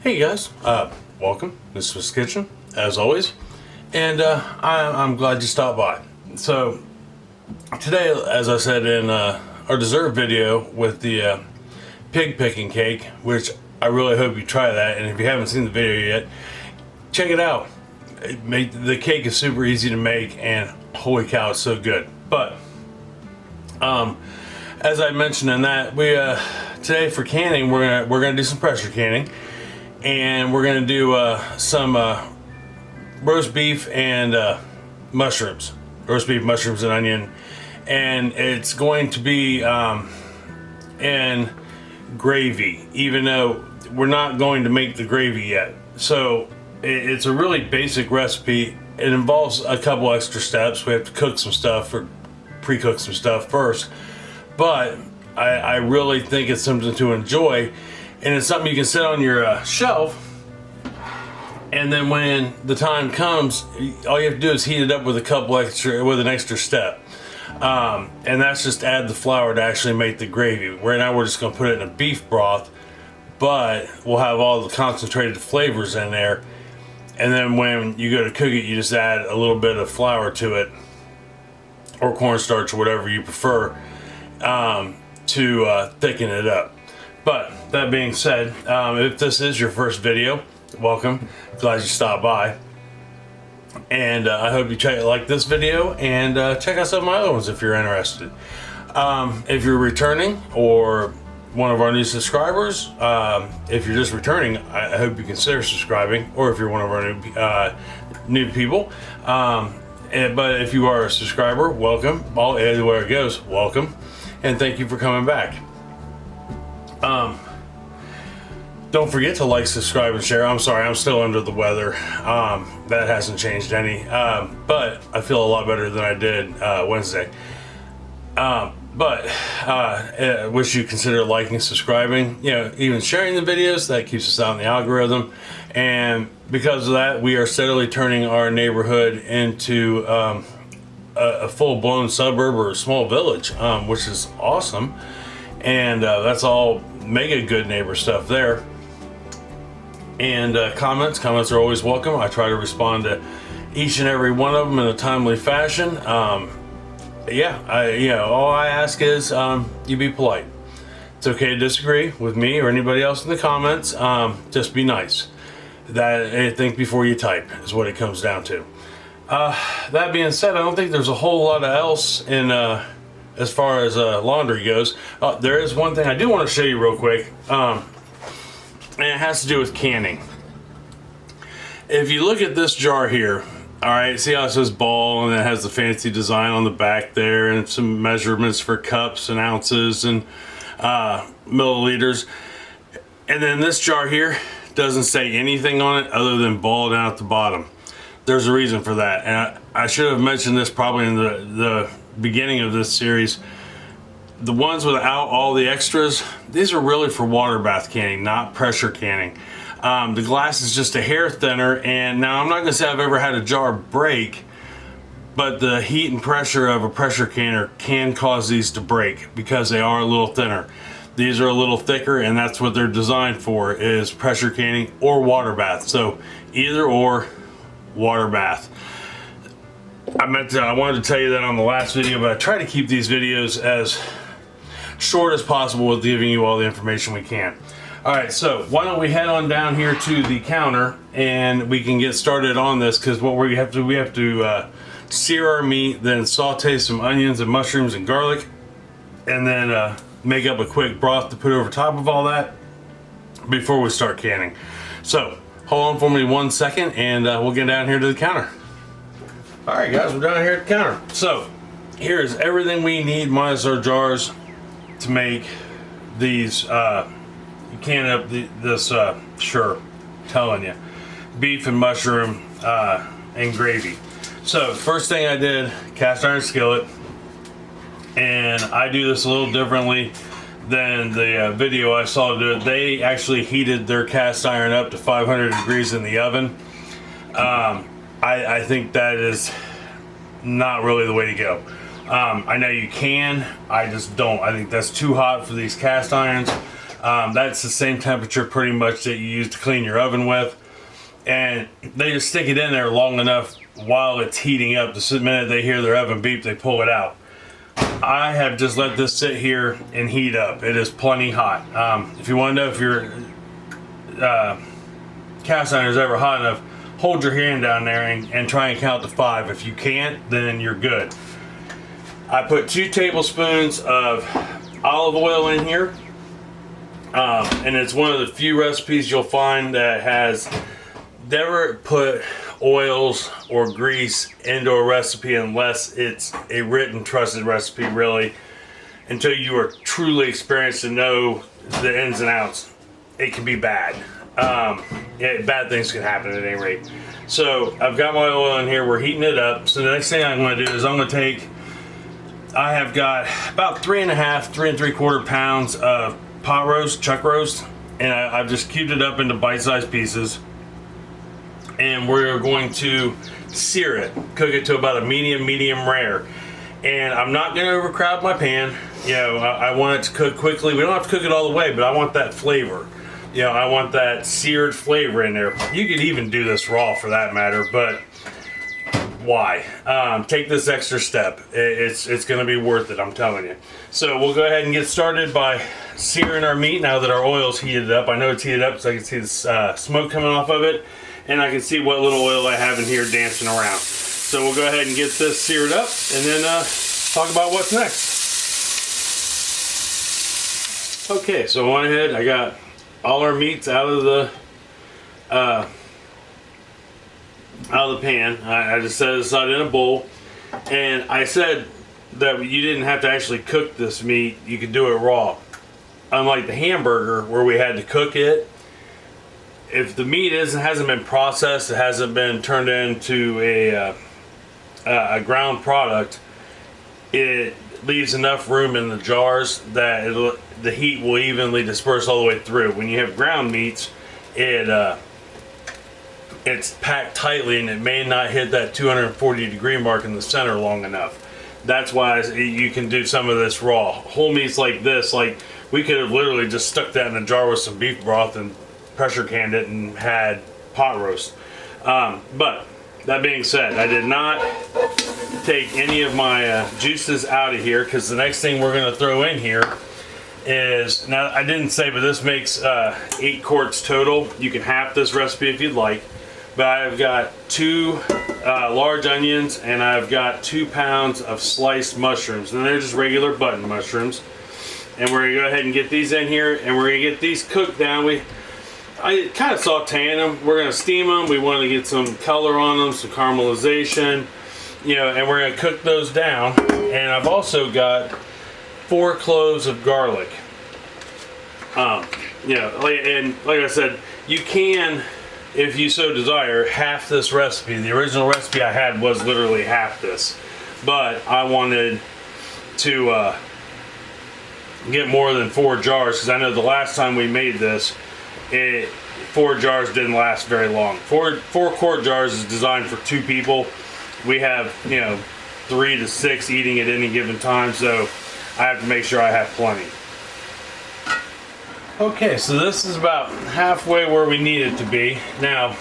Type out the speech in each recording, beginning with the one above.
Hey guys, welcome. This is Kitchen, as always, and I'm glad you stopped by. So today, as I said in our dessert video with the pig picking cake, which I really hope you try that, and if you haven't seen the video yet, check it out. The cake is super easy to make, and holy cow, it's so good. But as I mentioned in that, we today for canning, we're gonna do some pressure canning. And we're gonna do some roast beef and mushrooms, and onion, and it's going to be in gravy, even though we're not going to make the gravy yet. So it's a really basic recipe. It involves a couple extra steps. We have to cook some stuff or pre-cook some stuff first, but I really think it's something to enjoy. And it's something you can sit on your shelf, and then when the time comes, all you have to do is heat it up with an extra step, and that's just add the flour to actually make the gravy. Right now we're just going to put it in a beef broth, but we'll have all the concentrated flavors in there, and then when you go to cook it, you just add a little bit of flour to it, or cornstarch, or whatever you prefer, to thicken it up. But that being said, if this is your first video, welcome. Glad you stopped by. And I hope you like this video and check out some of my other ones if you're interested. If you're returning or one of our new subscribers, if you're just returning, I hope you consider subscribing. Or if you're one of our new people. But if you are a subscriber, welcome. Everywhere it goes, welcome. And thank you for coming back. Don't forget to like, subscribe, and share. I'm sorry, I'm still under the weather. That hasn't changed any, but I feel a lot better than I did Wednesday. Wish you consider liking, subscribing, even sharing the videos. That keeps us out in the algorithm. And because of that, we are steadily turning our neighborhood into a full-blown suburb or a small village, which is awesome. And that's all mega good neighbor stuff there. And comments are always welcome. I try to respond to each and every one of them in a timely fashion. All I ask is you be polite. It's okay to disagree with me or anybody else in the comments. Just be nice. Think before you type is what it comes down to. That being said, I don't think there's a whole lot else in as far as laundry goes. There is one thing I do want to show you real quick, and it has to do with canning. If you look at this jar here, all right, see how it says ball and it has the fancy design on the back there and some measurements for cups and ounces and milliliters. And then this jar here doesn't say anything on it other than ball down at the bottom. There's a reason for that, and I should have mentioned this probably in the beginning of this series. The ones without all the extras, these are really for water bath canning, not pressure canning. The glass is just a hair thinner, and now I'm not gonna say I've ever had a jar break, but the heat and pressure of a pressure canner can cause these to break because they are a little thinner. These are a little thicker, and that's what they're designed for, is pressure canning or water bath. So either or, water bath. I wanted to tell you that on the last video, but I try to keep these videos as short as possible with giving you all the information we can. All right, so why don't we head on down here to the counter and we can get started on this, because what we have to sear our meat, then saute some onions and mushrooms and garlic, and then make up a quick broth to put over top of all that before we start canning. So hold on for me 1 second and we'll get down here to the counter. All right, guys, we're down here at the counter. So here's everything we need minus our jars to make these. You can up this. Sure, telling you, beef and mushroom and gravy. So first thing I did, cast iron skillet, and I do this a little differently than the video I saw do it. They actually heated their cast iron up to 500 degrees in the oven. I think that is not really the way to go. I know you can, I just don't. I think that's too hot for these cast irons. That's the same temperature pretty much that you use to clean your oven with. And they just stick it in there long enough while it's heating up. The minute they hear their oven beep, they pull it out. I have just let this sit here and heat up. It is plenty hot. If you want to know if your cast iron is ever hot enough, hold your hand down there and try and count to 5. If you can't, then you're good. I put 2 tablespoons of olive oil in here. And it's one of the few recipes you'll find that has never put oils or grease into a recipe unless it's a written, trusted recipe, really, until you are truly experienced to know the ins and outs. It can be bad. Bad things can happen at any rate. So I've got my oil in here. We're heating it up. So the next thing I'm going to do is I have got about 3 3/4 pounds of pot roast, chuck roast, and I've just cubed it up into bite-sized pieces. And we're going to sear it, cook it to about a medium rare. And I'm not going to overcrowd my pan. You know, I want it to cook quickly. We don't have to cook it all the way, but I want that flavor. You know, I want that seared flavor in there. You could even do this raw for that matter, but why? Take this extra step. It's going to be worth it, I'm telling you. So we'll go ahead and get started by searing our meat now that our oil's heated up. I know it's heated up so I can see the smoke coming off of it. And I can see what little oil I have in here dancing around. So we'll go ahead and get this seared up and then talk about what's next. Okay, so I went ahead, I got all our meats out of the pan. I just set it aside in a bowl. And I said that you didn't have to actually cook this meat, you could do it raw. Unlike the hamburger where we had to cook it, if the meat hasn't been processed, it hasn't been turned into a ground product, it leaves enough room in the jars that the heat will evenly disperse all the way through. When you have ground meats, it's packed tightly and it may not hit that 240-degree mark in the center long enough. That's why you can do some of this raw. Whole meats like this, like we could have literally just stuck that in a jar with some beef broth and pressure canned it and had pot roast. But that being said, I did not take any of my juices out of here because the next thing we're going to throw in here is, now I didn't say, but this makes 8 quarts total. You can half this recipe if you'd like. But I've got 2 large onions and I've got 2 pounds of sliced mushrooms, and they're just regular button mushrooms. And we're going to go ahead and get these in here and we're going to get these cooked down. I kind of sauteing them. We're going to steam them. We want to get some color on them, some caramelization, you know, and we're going to cook those down. And I've also got 4 cloves of garlic. You know, like I said, you can, if you so desire, half this recipe. The original recipe I had was literally half this, but I wanted to get more than 4 jars because I know the last time we made this, 4 jars didn't last very long. 4 quart jars is designed for 2 people. We have, you know, 3 to 6 eating at any given time, so I have to make sure I have plenty. Okay, so this is about halfway where we need it to be. Now,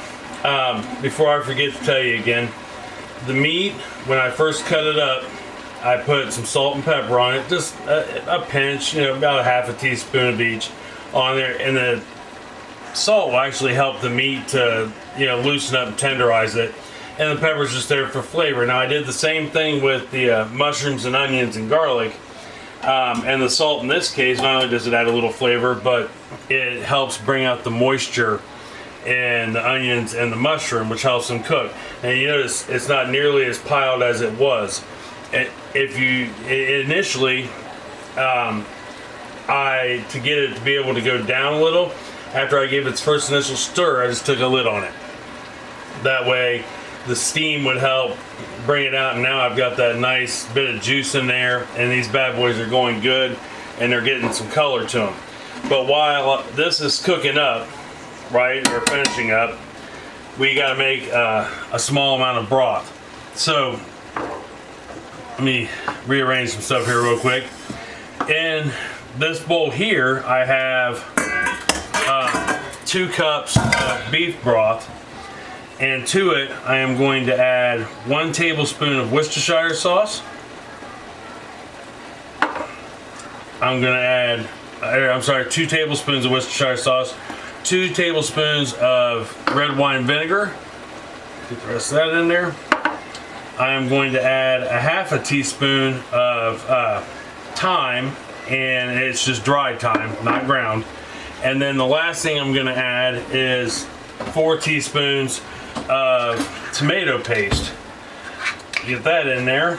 before I forget to tell you again, the meat, when I first cut it up, I put some salt and pepper on it, just a pinch, you know, about a half a teaspoon of each on there, and the salt will actually help the meat to, you know, loosen up and tenderize it, and the pepper's just there for flavor. Now I did the same thing with the mushrooms and onions and garlic, and the salt in this case, not only does it add a little flavor, but it helps bring out the moisture in the onions and the mushroom, which helps them cook. And you notice it's not nearly as piled as it was. Initially, to get it to be able to go down a little, after I gave its first initial stir, I just took a lid on it. That way the steam would help bring it out, and now I've got that nice bit of juice in there, and these bad boys are going good and they're getting some color to them. But while this is cooking up, right, or finishing up, we got to make a small amount of broth. So let me rearrange some stuff here real quick. In this bowl here, I have 2 cups of beef broth, and to it I am going to add 1 tablespoon of Worcestershire sauce. I'm going to add, I'm sorry, 2 tablespoons of Worcestershire sauce, 2 tablespoons of red wine vinegar. Get the rest of that in there. I am going to add a half a teaspoon of thyme, and it's just dried thyme, not ground. And then the last thing I'm going to add is 4 teaspoons of tomato paste. Get that in there.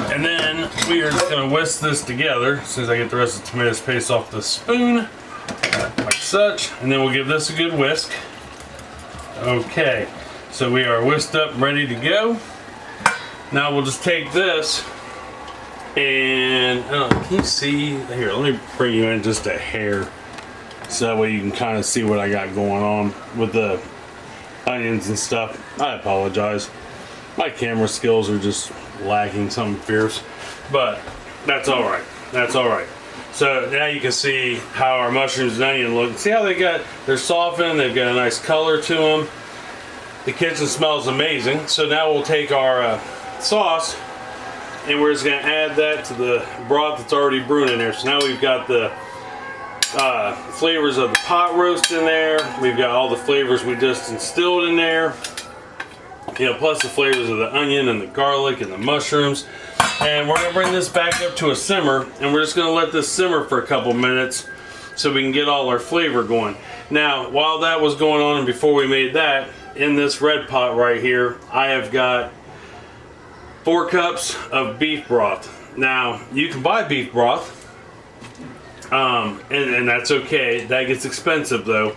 And then we are just going to whisk this together as soon as I get the rest of the tomato paste off the spoon, like such. And then we'll give this a good whisk. Okay, so we are whisked up and ready to go. Now we'll just take this and, can you see? Here, let me bring you in just a hair so that way you can kind of see what I got going on with the onions and stuff. I apologize. My camera skills are just lacking something fierce, but that's all right. That's all right. So now you can see how our mushrooms and onion look. See how they're softened, they've got a nice color to them. The kitchen smells amazing. So now we'll take our sauce and we're just gonna add that to the broth that's already brewing in there. So now we've got the flavors of the pot roast in there. We've got all the flavors we just instilled in there. You know, plus the flavors of the onion and the garlic and the mushrooms. And we're gonna bring this back up to a simmer, and we're just gonna let this simmer for a couple minutes so we can get all our flavor going. Now, while that was going on and before we made that, in this red pot right here, I have got 4 cups of beef broth. Now, you can buy beef broth, and that's okay. That gets expensive though.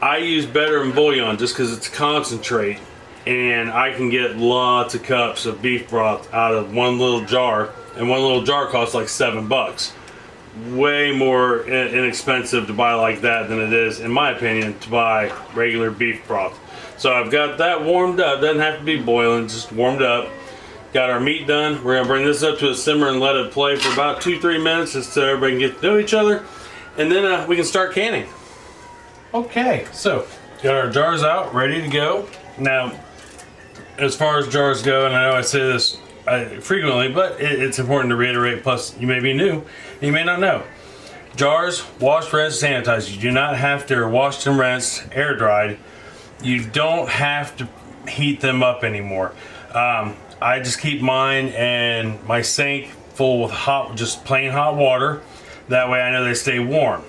I use better and bouillon just because it's concentrate. And I can get lots of cups of beef broth out of one little jar, and one little jar costs like $7. Way more inexpensive to buy like that than it is, in my opinion, to buy regular beef broth. So I've got that warmed up. Doesn't have to be boiling, just warmed up. Got our meat done. We're gonna bring this up to a simmer and let it play for about 2-3 minutes just so everybody can get to know each other, and then we can start canning. Okay, so got our jars out, ready to go. Now, as far as jars go, and I know I say this frequently, but it's important to reiterate, plus you may be new, you may not know. Jars, washed, rinsed, sanitized. You do not have to, washed and rinsed, air dried. You don't have to heat them up anymore. I just keep mine and my sink full with just plain hot water. That way I know they stay warm.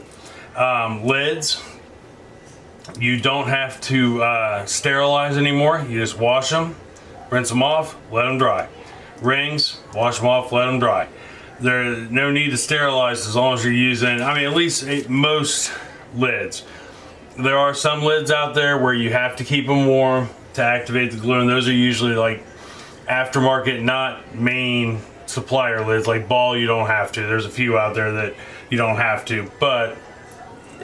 Lids, you don't have to sterilize anymore. You just wash them, rinse them off, let them dry. Rings, wash them off, let them dry. There's no need to sterilize as long as you're using, I mean, at least most lids. There are some lids out there where you have to keep them warm to activate the glue, and those are usually like aftermarket, not main supplier lids. Like Ball, you don't have to. There's a few out there that you don't have to, but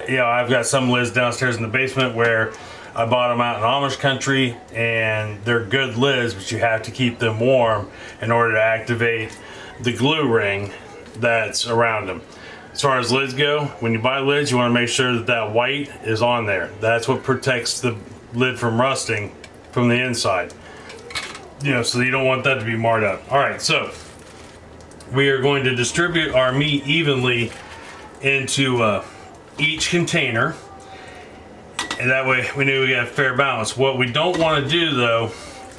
you know, I've got some lids downstairs in the basement where I bought them out in Amish country, and they're good lids, but you have to keep them warm in order to activate the glue ring that's around them. As far as lids go, when you buy lids, you want to make sure that that white is on there. That's what protects the lid from rusting from the inside. You know, so you don't want that to be marred up. All right, so we are going to distribute our meat evenly into each container, and that way we know we got a fair balance. What we don't want to do though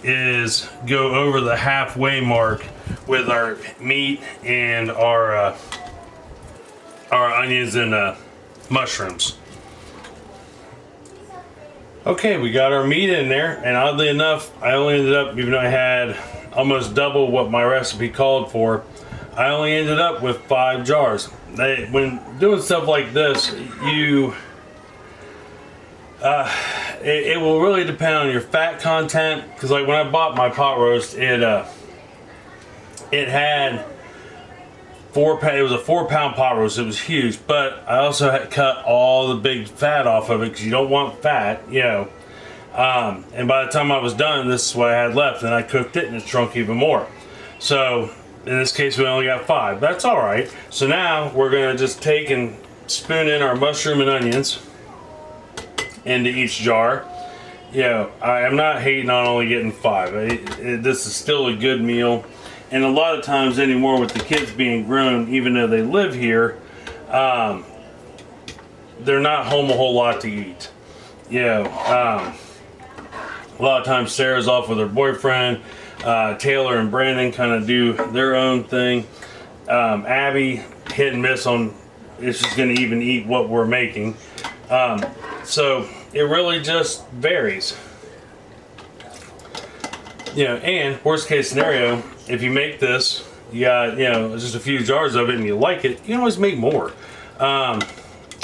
is go over the halfway mark with our meat and our onions and mushrooms. Okay, we got our meat in there, and oddly enough, I only ended up, even though I had almost double what my recipe called for, I only ended up with 5 jars. When doing stuff like this, it will really depend on your fat content, because like when I bought my pot roast, it had it was a 4-pound pot roast. It was huge, but I also had cut all the big fat off of it because you don't want fat, you know. And by the time I was done, this is what I had left, and I cooked it and it shrunk even more. So in this case, we only got 5. That's all right. So now we're gonna just take and spoon in our mushroom and onions into each jar. Yeah, I am not hating on only getting 5. This is still a good meal. And a lot of times anymore with the kids being grown, even though they live here, they're not home a whole lot to eat. A lot of times Sarah's off with her boyfriend. Taylor and Brandon kind of do their own thing. Abby hit and miss on if she's going to even eat what we're making. So it really just varies. And worst case scenario, if you make this, you got, just a few jars of it and you like it, you can always make more.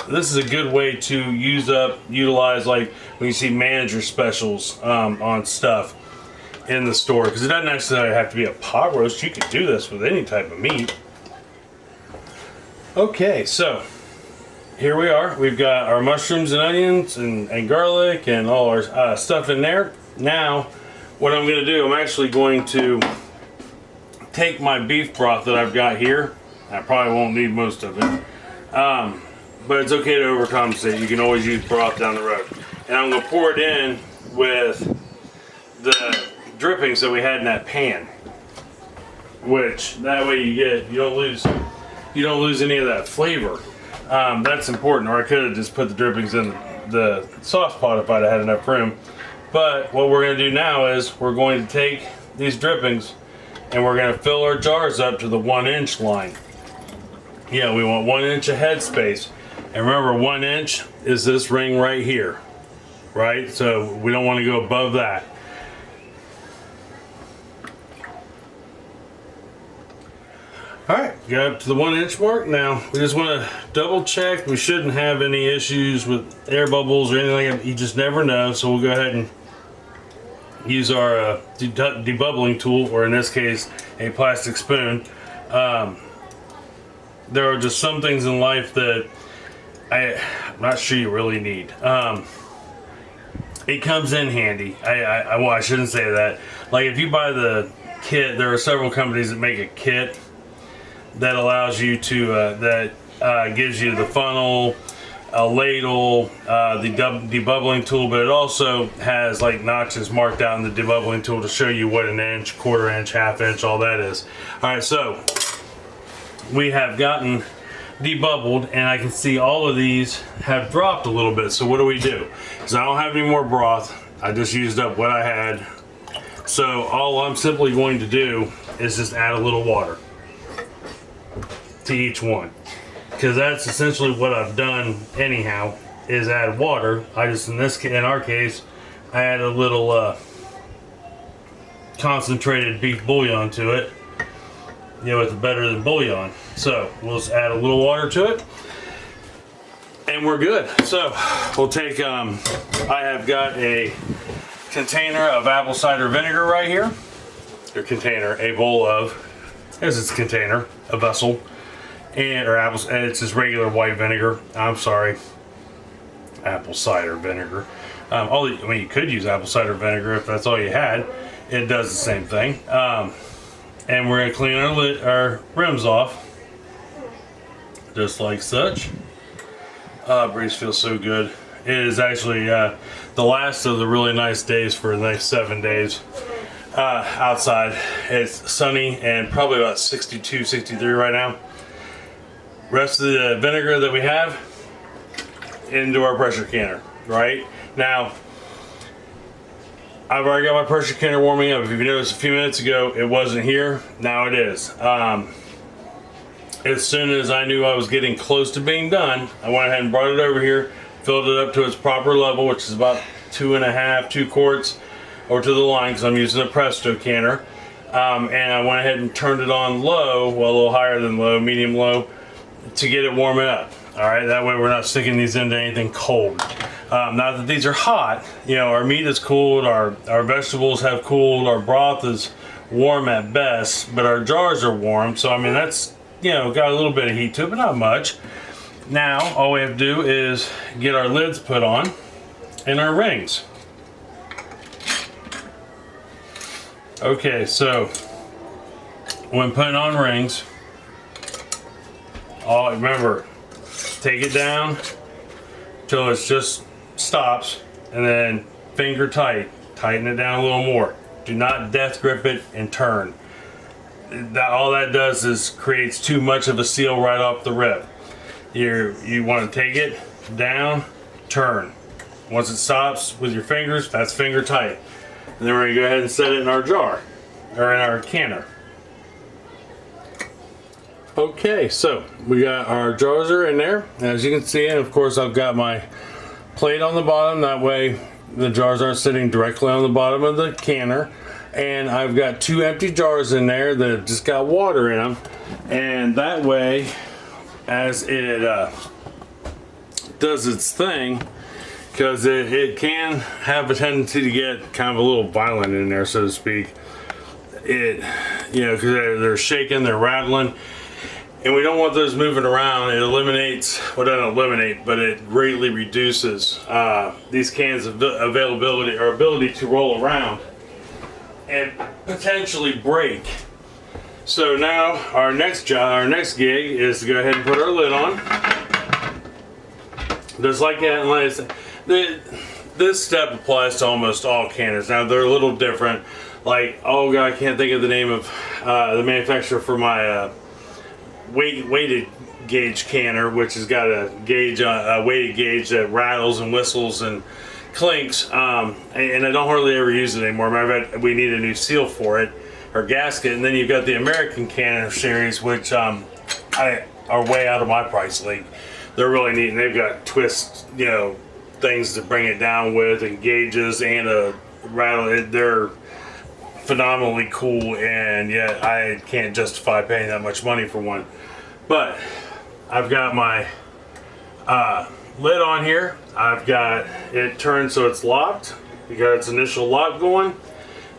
This is a good way to utilize like when you see manager specials on stuff in the store, because it doesn't necessarily have to be a pot roast. You could do this with any type of meat. Okay, so here we are. We've got our mushrooms and onions and garlic and all our stuff in there. Now, what I'm going to do, I'm actually going to take my beef broth that I've got here. I probably won't need most of it. But it's okay to overcompensate. You can always use broth down the road. And I'm going to pour it in with the drippings that we had in that pan. Which, that way you don't lose any of that flavor. That's important, or I could have just put the drippings in the sauce pot if I'd have had enough room. But what we're going to do now is we're going to take these drippings and we're going to fill our jars up to the 1-inch line. Yeah, we want 1 inch of headspace. And remember, 1 inch is this ring right here, right? So we don't want to go above that. Alright, got up to the 1 inch mark. Now, we just want to double check. We shouldn't have any issues with air bubbles or anything like that. You just never know. So we'll go ahead and use our debubbling tool, or in this case, a plastic spoon. There are just some things in life that I'm not sure you really need. It comes in handy. Well, I shouldn't say that. Like if you buy the kit, there are several companies that make a kit that allows you to, gives you the funnel, a ladle, the debubbling tool, but it also has like notches marked out in the debubbling tool to show you what 1 inch, 1/4 inch, 1/2 inch, all that is. All right, so we have gotten debubbled, and I can see all of these have dropped a little bit. So what do we do? Because I don't have any more broth. I just used up what I had. So all I'm simply going to do is just add a little water to each one, because that's essentially what I've done anyhow, is add water. I just, in our case, I add a little concentrated beef bouillon to it. It's better than bouillon. So we'll just add a little water to it and we're good. So we'll take, I have got a container of apple cider vinegar right here. A bowl of, as its container, a vessel, and it's just regular white vinegar. I'm sorry, apple cider vinegar. You could use apple cider vinegar if that's all you had. It does the same thing. And we're going to clean our rims off, just like such. Breeze feels so good. It is actually the last of the really nice days for the next 7 days outside. It's sunny and probably about 62, 63 right now. Rest of the vinegar that we have into our pressure canner. Right now, I've already got my pressure canner warming up. If you noticed a few minutes ago, it wasn't here. Now it is. As soon as I knew I was getting close to being done, I went ahead and brought it over here, filled it up to its proper level, which is about 2 quarts, over to the line because I'm using a Presto canner. And I went ahead and turned it on low, well, a little higher than low, medium low, to get it warming up. All right, that way we're not sticking these into anything cold. Not that these are hot, our meat is cooled, our vegetables have cooled, our broth is warm at best, but our jars are warm. So I mean, that's, got a little bit of heat to it, but not much. Now, all we have to do is get our lids put on and our rings. Okay, so when putting on rings, remember, take it down till it just stops, and then finger tight, tighten it down a little more. Do not death grip it and turn. All that does is creates too much of a seal right off the rip. You want to take it down, turn. Once it stops with your fingers, that's finger tight. And then we're going to go ahead and set it in our jar, or in our canner. Okay, so we got our jars are in there. As you can see, and of course I've got my plate on the bottom. That way the jars aren't sitting directly on the bottom of the canner. And I've got 2 empty jars in there that have just got water in them. And that way, as it does its thing, because it can have a tendency to get kind of a little violent in there, so to speak. Because they're shaking, they're rattling, and we don't want those moving around. It eliminates, well, doesn't eliminate, but it greatly reduces these cans' availability or ability to roll around and potentially break. So now our next gig is to go ahead and put our lid on. Just like that, unless this step applies to almost all canners. Now they're a little different. Like, oh god, I can't think of the name of the manufacturer for my weighted gauge canner, which has got a weighted gauge that rattles and whistles and clinks. And I don't hardly ever use it anymore. Matter of fact, we need a new seal for it, or gasket. And then you've got the American canner series, which are way out of my price league. They're really neat, and they've got twist, things to bring it down with, and gauges, and a rattle. They're phenomenally cool, and yet I can't justify paying that much money for one. But I've got my lid on here. I've got it turned so it's locked. You got its initial lock going.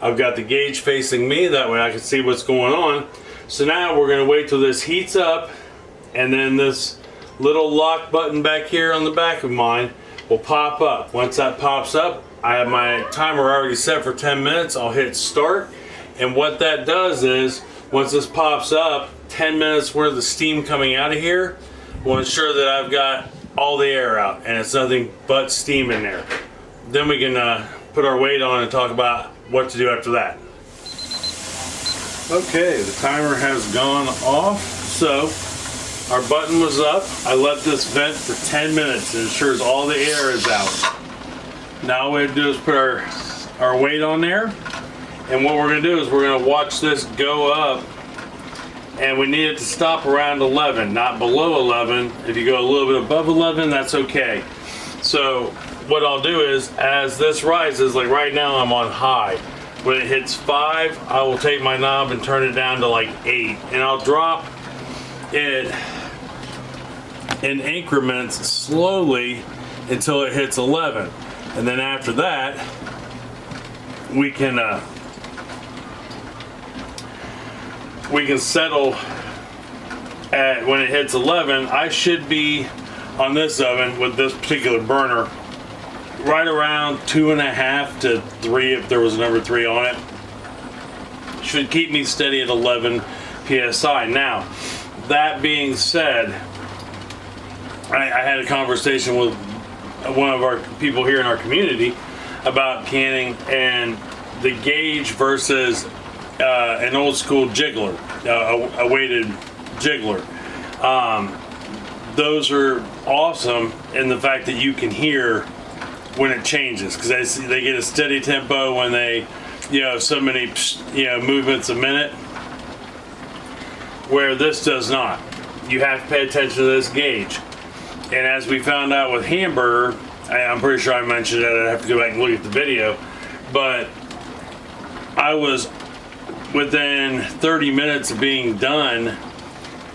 I've got the gauge facing me, that way I can see what's going on. So now we're going to wait till this heats up, and then this little lock button back here on the back of mine will pop up. Once that pops up, I have my timer already set for 10 minutes. I'll hit start, and what that does is, once this pops up, 10 minutes worth of steam coming out of here will ensure that I've got all the air out, and it's nothing but steam in there. Then we can put our weight on and talk about what to do after that. Okay, the timer has gone off, so our button was up. I let this vent for 10 minutes. It ensures all the air is out. Now all we have to do is put our weight on there. And what we're going to do is we're going to watch this go up. And we need it to stop around 11, not below 11. If you go a little bit above 11, that's okay. So what I'll do is, as this rises, like right now I'm on high. When it hits 5, I will take my knob and turn it down to like 8. And I'll drop it in increments slowly until it hits 11, and then after that we can settle at, when it hits 11, I should be on this oven with this particular burner right around 2.5 to 3 if there was a number 3 on it. Should keep me steady at 11 psi. Now, that being said, I had a conversation with one of our people here in our community about canning and the gauge versus an old school jiggler, a weighted jiggler. Those are awesome in the fact that you can hear when it changes, because they get a steady tempo when they, so many, movements a minute, where this does not. You have to pay attention to this gauge. And as we found out with hamburger, I'm pretty sure I mentioned it, I have to go back and look at the video, but I was within 30 minutes of being done,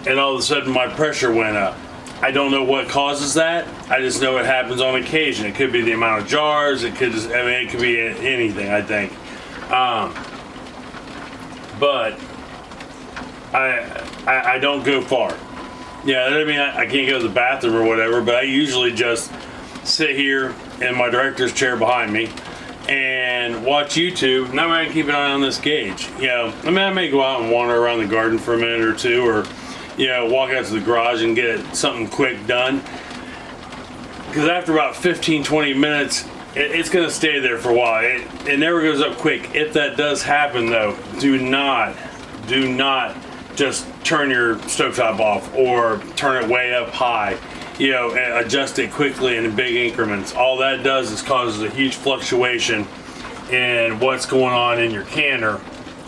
and all of a sudden my pressure went up. I don't know what causes that. I just know it happens on occasion. It could be the amount of jars. It could just, it could be anything, I think. But I don't go far. Yeah, I mean, I can't go to the bathroom or whatever, but I usually just sit here in my director's chair behind me and watch YouTube, and I'm gonna keep an eye on this gauge. You know, I mean, I may go out and wander around the garden for a minute or two, or you know, walk out to the garage and get something quick done. Because after about 15-20 minutes, it's gonna stay there for a while. It never goes up quick. If that does happen, though, do not just turn your stovetop off or turn it way up high. You know, and adjust it quickly in big increments. All that does is causes a huge fluctuation in what's going on in your canner,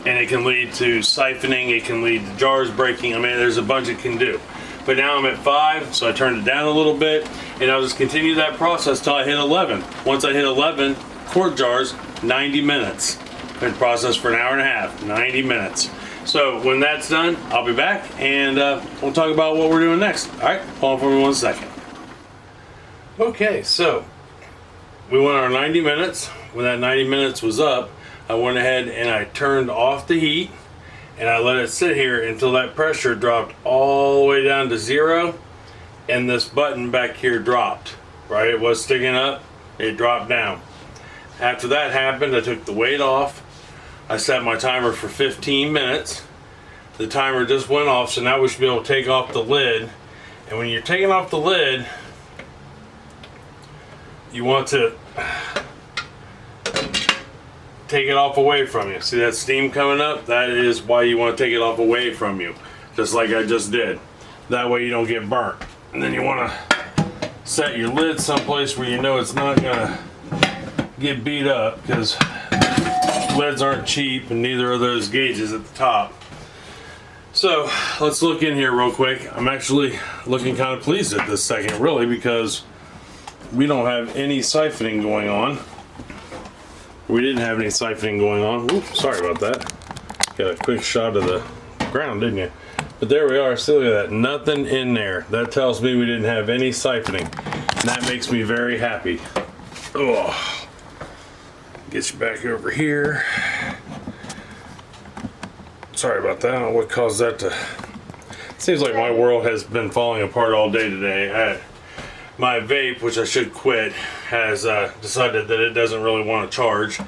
and it can lead to siphoning, it can lead to jars breaking. I mean, there's a bunch it can do. But now I'm at 5, so I turned it down a little bit, and I'll just continue that process till I hit 11. Once I hit 11 quart jars, 90 minutes. Been processed for an hour and a half, 90 minutes. So when that's done, I'll be back, and we'll talk about what we're doing next. All right, hold on for me 1 second. Okay, so we went our 90 minutes. When that 90 minutes was up, I went ahead and I turned off the heat, and I let it sit here until that pressure dropped all the way down to 0, and this button back here dropped. Right, it was sticking up, it dropped down. After that happened, I took the weight off. I set my timer for 15 minutes. The timer just went off, so now we should be able to take off the lid. And when you're taking off the lid, you want to take it off away from you. See that steam coming up? That is why you want to take it off away from you, just like I just did. That way you don't get burnt. And then you want to set your lid someplace where you know it's not gonna get beat up, because lids aren't cheap, and neither are those gauges at the top. So let's look in here real quick. I'm actually looking kind of pleased at this second, really, because we don't have any siphoning going on. We didn't have any siphoning going on. Oops, sorry about that. Got a quick shot of the ground, didn't you? But there we are. Still got that. Nothing in there. That tells me we didn't have any siphoning, and that makes me very happy. Oh. Get you back over here. Sorry about that. I don't know what caused that to... Seems like my world has been falling apart all day today. My vape, which I should quit, has decided that it doesn't really want to charge.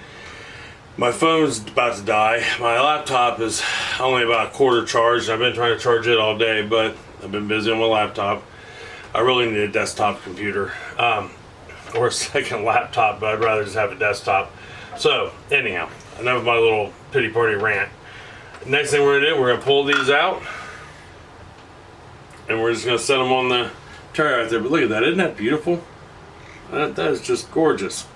My phone's about to die. My laptop is only about a quarter charged. I've been trying to charge it all day, but I've been busy on my laptop. I really need a desktop computer. Or a second laptop, but I'd rather just have a desktop. So, anyhow, enough of my little pity party rant. Next thing we're going to do, we're going to pull these out, and we're just going to set them on the tray right there. But look at that, isn't that beautiful? That is just gorgeous.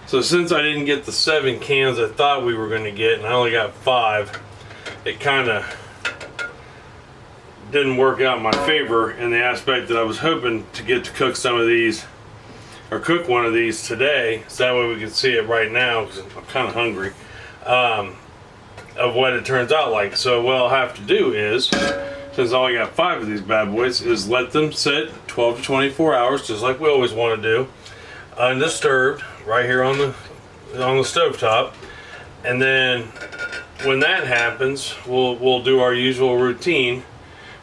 So since I didn't get the 7 cans I thought we were going to get, and I only got 5, it kind of didn't work out in my favor in the aspect that I was hoping to get to cook some of these, or cook one of these today, so that way we can see it right now, because I'm kind of hungry, of what it turns out like. So what I'll have to do is, since I only got 5 of these bad boys, is let them sit 12 to 24 hours, just like we always want to do, undisturbed, right here on the stovetop. And then when that happens, we'll do our usual routine.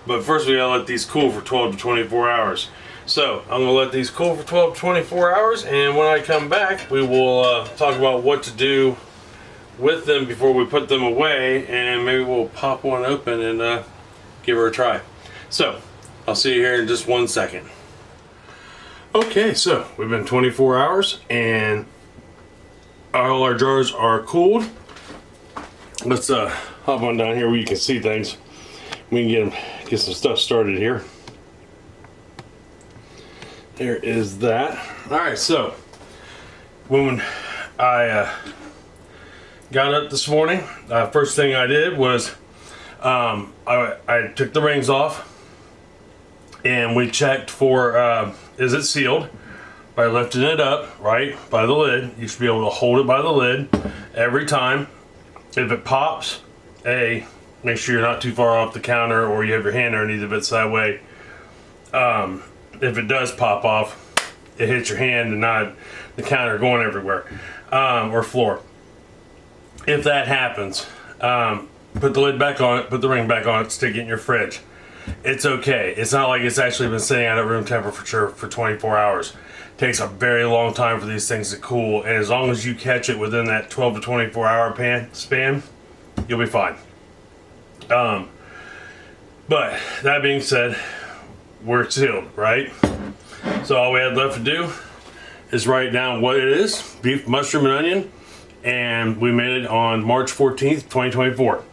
But first we gotta let these cool for 12 to 24 hours. So I'm gonna let these cool for 12 to 24 hours, and when I come back, we will talk about what to do with them before we put them away, and maybe we'll pop one open and give her a try. So I'll see you here in just 1 second. Okay, so we've been 24 hours and all our jars are cooled. Let's hop on down here where you can see things. We can get some stuff started here. There is that. All right, so when I got up this morning, first thing I did was I took the rings off, and we checked for is it sealed by lifting it up right by the lid. You should be able to hold it by the lid every time. If it pops, make sure you're not too far off the counter, or you have your hand underneath of it, so that way if it does pop off, it hits your hand and not the counter going everywhere, or floor. If that happens, put the lid back on it, put the ring back on it, stick it in your fridge. it's okay. It's not like it's actually been sitting at room temperature for 24 hours. It takes a very long time for these things to cool, and as long as you catch it within that 12 to 24 hour span, you'll be fine. But that being said, we're sealed, right? So all we had left to do is write down what it is: beef, mushroom, and onion. And we made it on March 14th, 2024.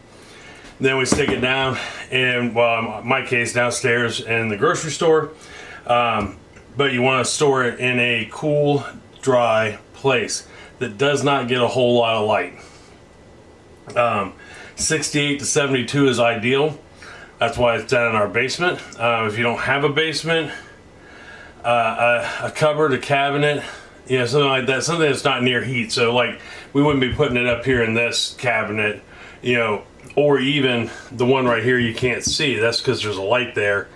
Then we stick it down in, well, in my case, downstairs in the grocery store. But you want to store it in a cool, dry place that does not get a whole lot of light. 68 to 72 is ideal. That's why it's down in our basement. If you don't have a basement, a cupboard, a cabinet, you know, something like that, something that's not near heat. So like, we wouldn't be putting it up here in this cabinet, you know, or even the one right here you can't see. That's because there's a light there,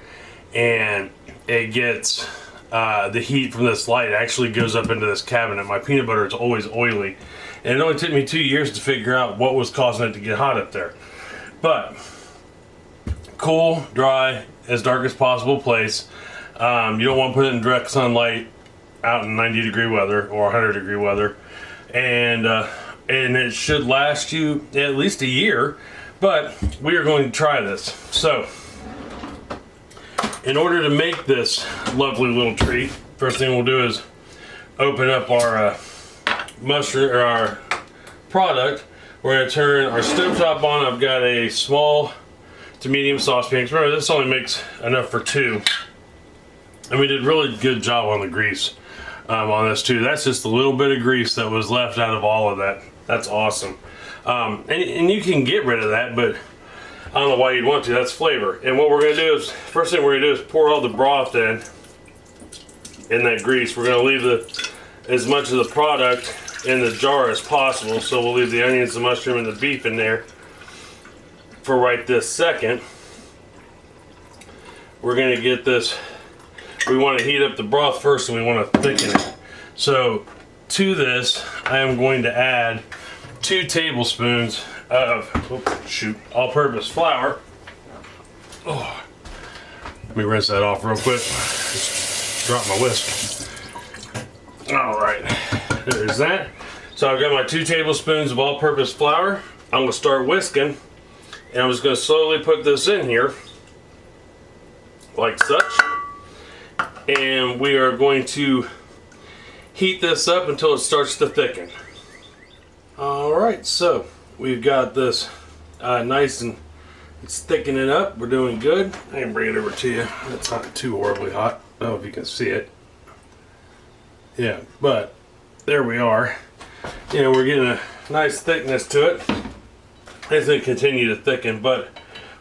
and it gets the heat from this light actually goes up into this cabinet. My peanut butter is always oily, and it only took me 2 years to figure out what was causing it to get hot up there. But cool, dry, as dark as possible place. You don't want to put it in direct sunlight out in 90-degree weather or 100-degree weather, and it should last you at least a year. But we are going to try this. So in order to make this lovely little treat, first thing we'll do is open up our mushroom, or our product. We're going to turn our stovetop on. I've got a small to medium saucepan. Remember, this only makes enough for two, and we did a really good job on the grease on this too. That's just a little bit of grease that was left out of all of that. That's awesome. And you can get rid of that, but I don't know why you'd want to. That's flavor. And what we're going to do is, first thing we're going to do is pour all the broth in that grease. We're going to leave as much of the product in the jar as possible. So we'll leave the onions, the mushroom, and the beef in there for right this second. We're going to get this. We want to heat up the broth first, and we want to thicken it. So to this, I am going to add 2 tablespoons of all-purpose flour. Oh, let me rinse that off real quick. Just drop my whisk. All right, there's that. So I've got my 2 tablespoons of all-purpose flour. I'm going to start whisking, and I'm just going to slowly put this in here, like such. And we are going to heat this up until it starts to thicken. Alright, so we've got this nice and it's thickening up. We're doing good. I can bring it over to you. It's not too horribly hot. I don't know if you can see it. Yeah, but there we are. You know, we're getting a nice thickness to it. It's going to continue to thicken, but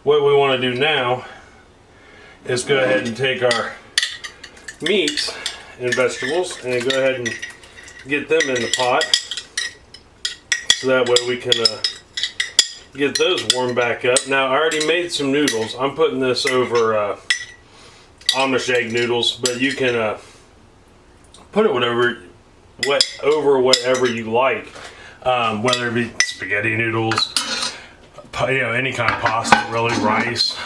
what we want to do now is go ahead and take our meats and vegetables and go ahead and get them in the pot, so that way we can get those warmed back up. Now I already made some noodles. I'm putting this over Amish egg noodles, but you can put it over whatever you like, whether it be spaghetti noodles, you know, any kind of pasta, really, rice,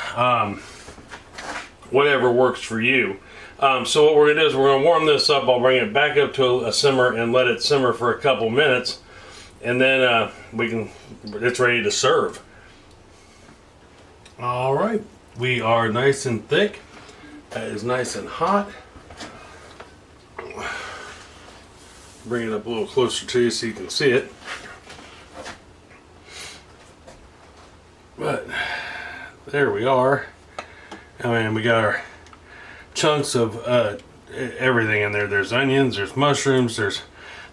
whatever works for you. So what we're going to do is we're going to warm this up. I'll bring it back up to a simmer and let it simmer for a couple minutes, and then it's ready to serve. All right, we are nice and thick. That is nice and hot. Bring it up a little closer to you so you can see it. But there we are. I mean, we got our chunks of everything in there. There's onions, there's mushrooms, there's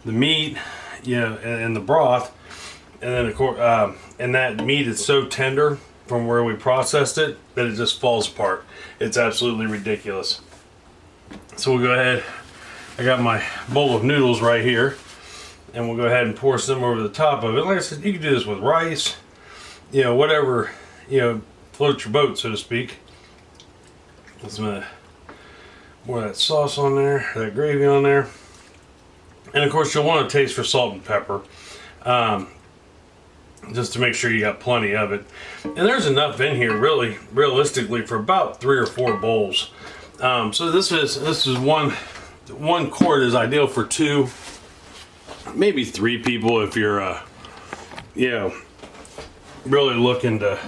the meat, you know, and the broth, and then of course, and that meat is so tender from where we processed it that it just falls apart. It's absolutely ridiculous. So we'll go ahead. I got my bowl of noodles right here, and we'll go ahead and pour some over the top of it. Like I said, you can do this with rice, you know, whatever, you know, floats your boat, so to speak. Let's more of that sauce on there, that gravy on there. And of course you'll want to taste for salt and pepper. just to make sure you got plenty of it. And there's enough in here, really, realistically, for about 3 or 4 bowls. So this is one quart is ideal for 2, maybe 3 people if you're, you know, really looking to,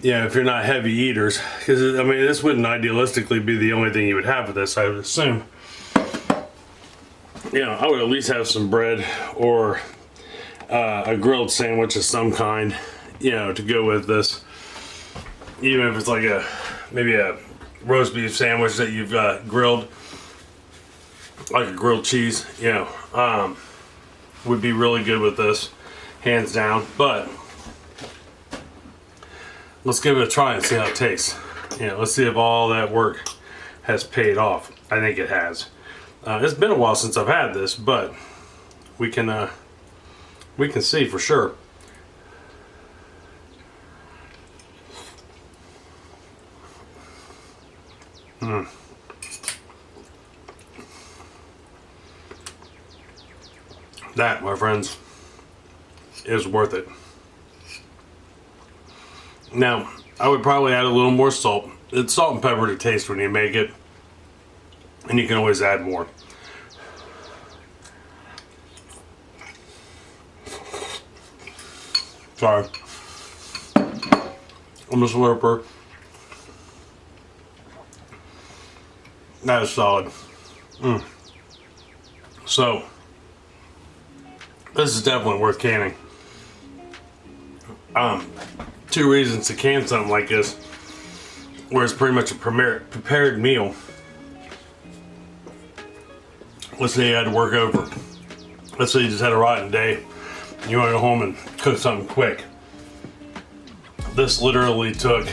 yeah, if you're not heavy eaters, because I mean this wouldn't idealistically be the only thing you would have with this, I would assume. You know, I would at least have some bread or a grilled sandwich of some kind, you know, to go with this. Even if it's like maybe a roast beef sandwich that you've grilled, like a grilled cheese, you know, would be really good with this, hands down. But let's give it a try and see how it tastes. You know, let's see if all that work has paid off. I think it has. It's been a while since I've had this, but we can see for sure. That, my friends, is worth it. Now, I would probably add a little more salt. It's salt and pepper to taste when you make it, and you can always add more. Sorry. I'm a slurper. That is solid. So, this is definitely worth canning. 2 reasons to can something like this, where it's pretty much a prepared meal. Let's say you had to work over. Let's say you just had a rotten day. You want to go home and cook something quick. This literally took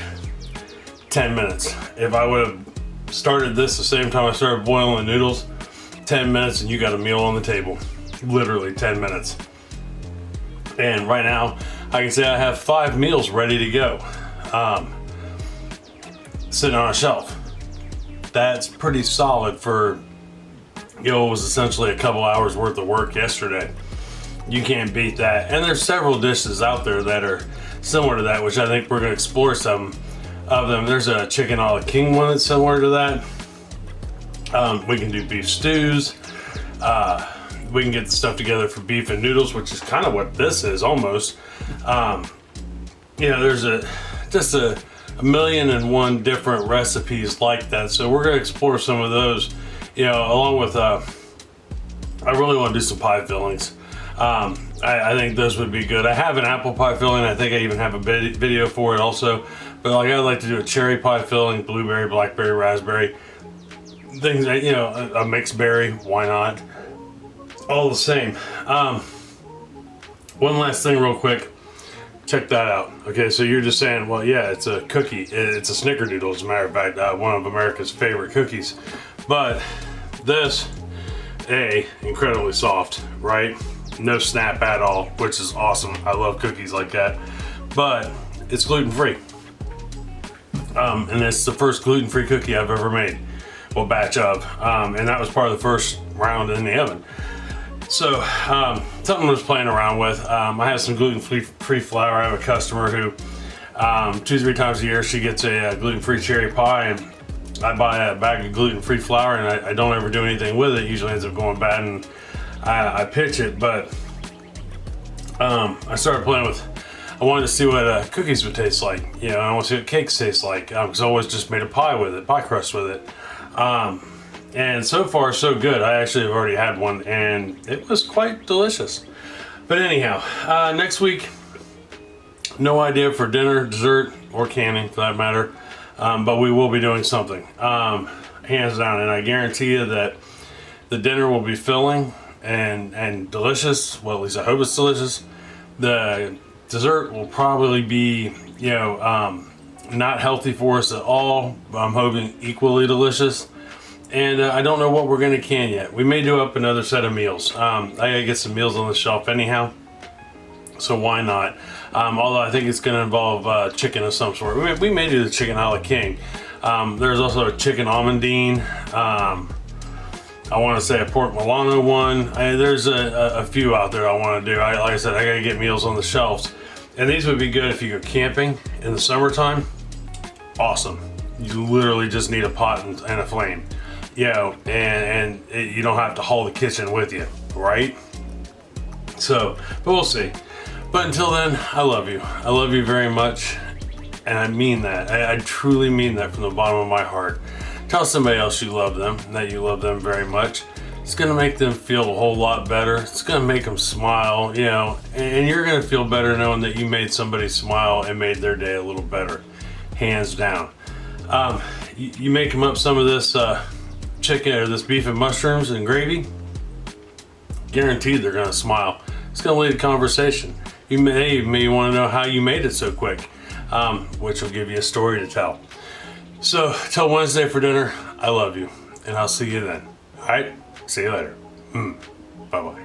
10 minutes. If I would have started this the same time I started boiling the noodles, 10 minutes and you got a meal on the table. Literally 10 minutes. And right now, I can say I have 5 meals ready to go, sitting on a shelf. That's pretty solid for, you know, it was essentially a couple hours worth of work yesterday. You can't beat that. And there's several dishes out there that are similar to that, which I think we're going to explore some of them. There's a chicken a la king one that's similar to that. We can do beef stews. We can get the stuff together for beef and noodles, which is kind of what this is almost. You know, there's just a million and one different recipes like that. So we're going to explore some of those, you know, along with, I really want to do some pie fillings. I think those would be good. I have an apple pie filling. I think I even have a video for it also. But like, I'd like to do a cherry pie filling, blueberry, blackberry, raspberry. Things that, you know, a mixed berry, why not? All the same. One last thing real quick. Check that out. Okay, so you're just saying, well, yeah, it's a cookie. It's a snickerdoodle, as a matter of fact, one of America's favorite cookies. But this, incredibly soft, right? No snap at all, which is awesome. I love cookies like that. But it's gluten-free. And it's the first gluten-free cookie I've ever made. Well, batch of. And that was part of the first round in the oven. So, something I was playing around with. I have some gluten-free flour. I have a customer who, 2-3 times a year, she gets a gluten-free cherry pie, and I buy a bag of gluten-free flour, and I don't ever do anything with it. It usually ends up going bad, and I pitch it. But I started playing with. I wanted to see what cookies would taste like. You know, I want to see what cakes taste like. Because I always just made a pie with it, pie crust with it. And so far, so good. I actually have already had one, and it was quite delicious. But anyhow, next week, no idea for dinner, dessert, or canning for that matter. But we will be doing something, hands down. And I guarantee you that the dinner will be filling and delicious. Well, at least I hope it's delicious. The dessert will probably be, you know, not healthy for us at all. I'm hoping equally delicious. And I don't know what we're going to can yet. We may do up another set of meals. I gotta get some meals on the shelf anyhow, so why not? Although I think it's going to involve chicken of some sort. We may do the chicken a la king. There's also a chicken almondine. I want to say a pork Milano one. There's a few out there I want to do. Like I said, I gotta get meals on the shelves. And these would be good if you go camping in the summertime. Awesome. You literally just need a pot and a flame. You know, and you don't have to haul the kitchen with you, right? So, but we'll see. But until then, I love you. I love you very much. And I mean that. I truly mean that from the bottom of my heart. Tell somebody else you love them, that you love them very much. It's gonna make them feel a whole lot better. It's gonna make them smile, you know, and you're gonna feel better knowing that you made somebody smile and made their day a little better, hands down. You make them up some of this chicken or this beef and mushrooms and gravy, guaranteed they're gonna smile. It's gonna lead to conversation. You may want to know how you made it so quick, which will give you a story to tell. So till Wednesday for dinner, I love you, and I'll see you then. All right, see you later. Bye-bye.